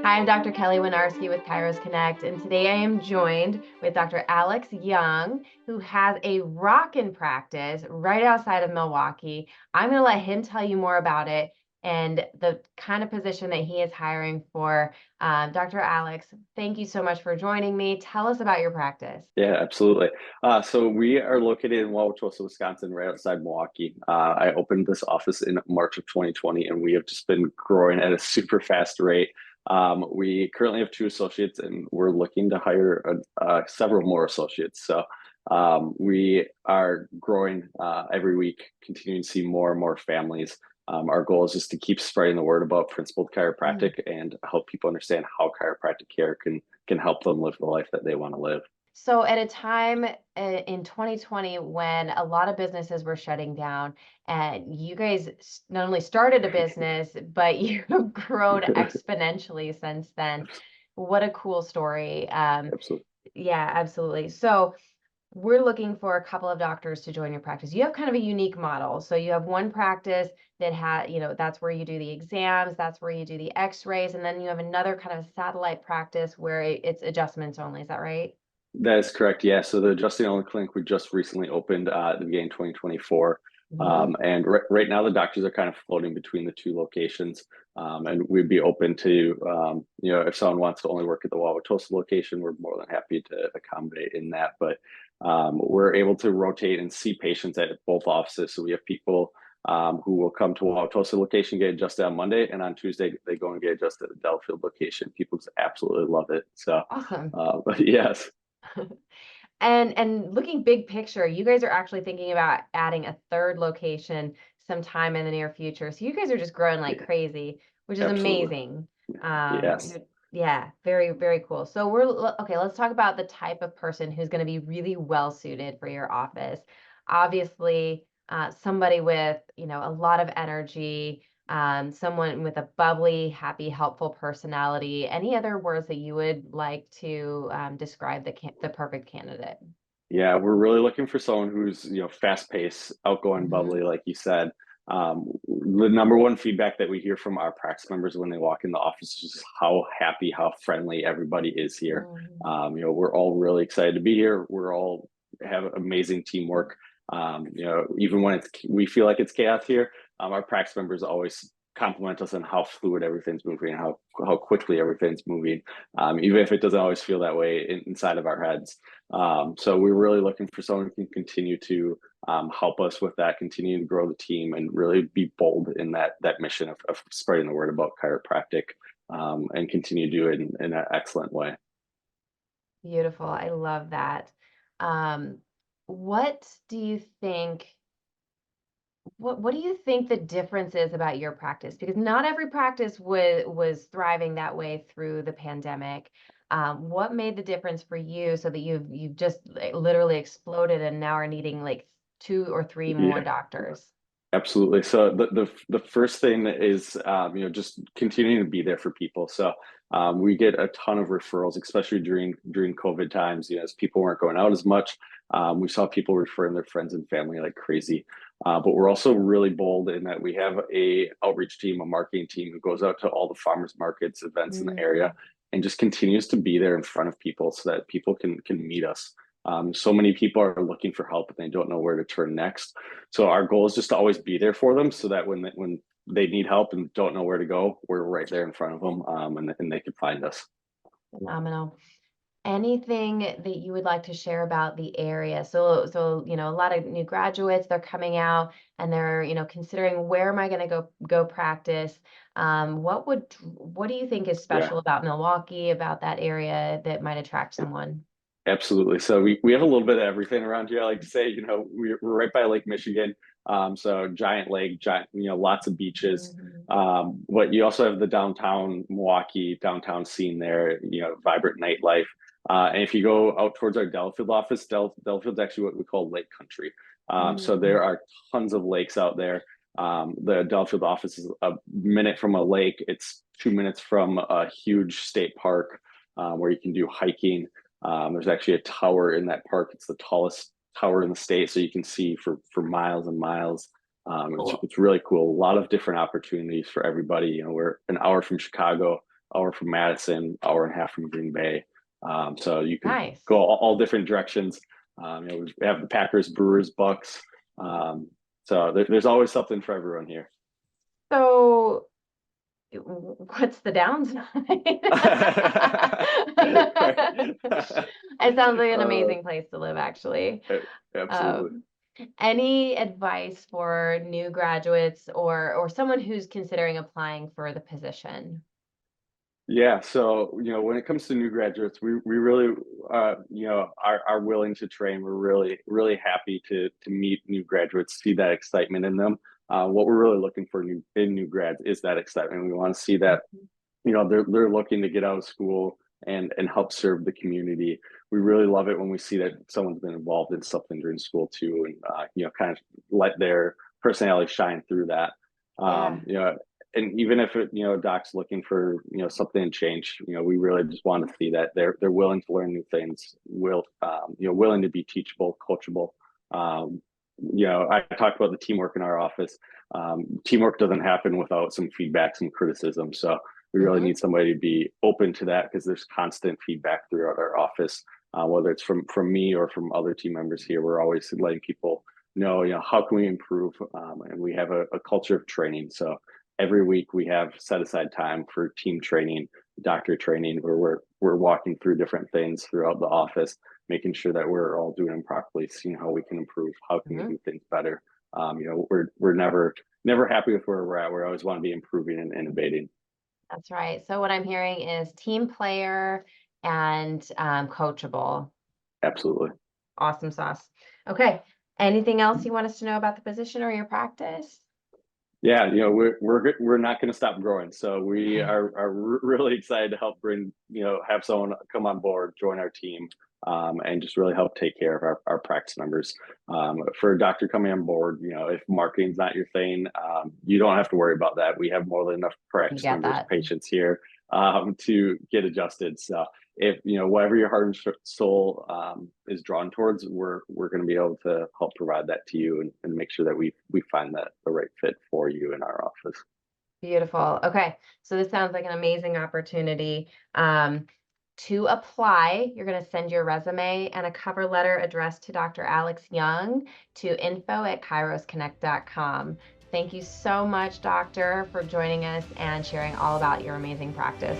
Hi, I'm Dr. Kelly Winarski with Kairos Connect, and today I am joined with Dr. Alex Young, who has a rockin' practice right outside of Milwaukee. I'm going to let him tell you more about it and the kind of position that he is hiring for. Dr. Alex, thank you so much for joining me. Tell us about your practice. Yeah, absolutely. So we are located in Wauwatosa, Wisconsin, right outside Milwaukee. I opened this office in March of 2020, and we have just been growing at a super fast rate. We currently have two associates, and we're looking to hire several more associates. So we are growing every week, continuing to see more and more families. Our goal is just to keep spreading the word about principled chiropractic and help people understand how chiropractic care can help them live the life that they want to live. So, at a time in 2020 when a lot of businesses were shutting down, and you guys not only started a business, but you've grown exponentially since then. What a cool story. Absolutely. Yeah, absolutely. So, we're looking for a couple of doctors to join your practice. You have kind of a unique model. So, you have one practice that that's where you do the exams, that's where you do the x-rays, and then you have another kind of satellite practice where it's adjustments only. Is that right? That is correct. Yeah. So the Adjusting Only Clinic we just recently opened at the beginning of 2024. Mhm. And right now the doctors are kind of floating between the two locations. And we'd be open to, if someone wants to only work at the Wauwatosa location, we're more than happy to accommodate in that. But we're able to rotate and see patients at both offices. So we have people who will come to Wauwatosa location, get adjusted on Monday, and on Tuesday they go and get adjusted at the Delafield location. People just absolutely love it. So, Awesome. but yes. And looking big picture, you guys are actually thinking about adding a third location sometime in the near future. So you guys are just growing like Yeah, crazy, which is absolutely. amazing. Yes. Yeah, very, very cool. So okay, let's talk about the type of person who's going to be really well suited for your office. Obviously, somebody with, a lot of energy, someone with a bubbly, happy, helpful personality. Any other words that you would like to describe the perfect candidate? Yeah, we're really looking for someone who's, fast paced, outgoing, bubbly, Hmm. like you said. The number one feedback that we hear from our practice members when they walk in the office is just how happy, how friendly everybody is here. We're all really excited to be here. We're all have amazing teamwork. Even when we feel like it's chaos here, our practice members always compliment us on how fluid everything's moving and how quickly everything's moving, even if it doesn't always feel that way inside of our heads. So we're really looking for someone who can continue to help us with that, continue to grow the team, and really be bold in that mission of spreading the word about chiropractic, and continue to do it in an excellent way. Beautiful. I love that. Um, what do you think? What do you think the difference is about your practice? Because not every practice was thriving that way through the pandemic. What made the difference for you so that you've just like, literally exploded and now are needing like two or three more Yeah. doctors? Absolutely. So the first thing is just continuing to be there for people. So we get a ton of referrals, especially during COVID times. As people weren't going out as much, we saw people referring their friends and family like crazy. But we're also really bold in that we have a outreach team, a marketing team who goes out to all the farmers markets, events in the area, Mm. and just continues to be there in front of people so that people can meet us. So many people are looking for help and they don't know where to turn next. So our goal is just to always be there for them, so that when they need help and don't know where to go, we're right there in front of them, and they can find us. Phenomenal. Anything that you would like to share about the area? So, a lot of new graduates, they're coming out and they're, considering where am I going to go practice? What do you think is Yeah. special about Milwaukee, about that area that might attract someone? Absolutely. So we have a little bit of everything around here. I like to say, we're right by Lake Michigan. So giant lake, giant, lots of beaches. Mhm. But you also have the downtown Milwaukee downtown scene there, vibrant nightlife. And if you go out towards our Delafield office, Delafield's actually what we call lake country. So Mm. there are tons of lakes out there. The Delafield office is a minute from a lake. It's 2 minutes from a huge state park, where you can do hiking. There's actually a tower in that park. It's the tallest tower in the state, so you can see for miles and miles. It's Cool. it's really cool. A lot of different opportunities for everybody. We're an hour from Chicago. hour from Madison, hour and a half from Green Bay. So you could Nice. go all different directions. We have the Packers, Brewers, Bucks. So there's always something for everyone here. So what's the downside? Right. It sounds like an uh, amazing place to live, actually. Absolutely. Um, any advice for new graduates or someone who's considering applying for the position? Yeah, so when it comes to new graduates, we really are willing to train. We're really happy to meet new graduates, see that excitement in them. What we're really looking for in new grads is that excitement. We want to see that Mhm. they're looking to get out of school and help serve the community. We really love it when we see that someone's been involved in something during school too, and kind of let their personality shine through that. Yeah. You know, and even if Doc's looking for something to change, we really just want to see that they're willing to learn new things, willing to be teachable, coachable. Um, I talked about the teamwork in our office. Teamwork doesn't happen without some feedback, some criticism. So we really Mhm. need somebody to be open to that because there's constant feedback throughout our office, whether it's from me or from other team members here. We're always letting people know, how can we improve, and we have a culture of training. So every week we have set aside time for team training, doctor training, where we're walking through different things throughout the office, making sure that we're all doing them properly, seeing how we can improve, how can we Mhm. do things better. We're never happy with where we're at. We always want to be improving and innovating. That's right. So what I'm hearing is team player and coachable. Absolutely. Awesome sauce. Okay. Anything else you want us to know about the position or your practice? Yeah, we're not going to stop growing. So we are really excited to help bring have someone come on board, join our team, and just really help take care of our practice members. For a doctor coming on board, if marketing's not your thing, you don't have to worry about that. We have more than enough You practice get members, that. patients here to get adjusted. So if whatever your heart and soul is drawn towards, we're going to be able to help provide that to you and make sure that we find that the right fit for you in our office. Beautiful. Okay. So this sounds like an amazing opportunity. To apply, you're going to send your resume and a cover letter addressed to Dr. Alex Young to info@kairosconnect.com. Thank you so much, doctor, for joining us and sharing all about your amazing practice.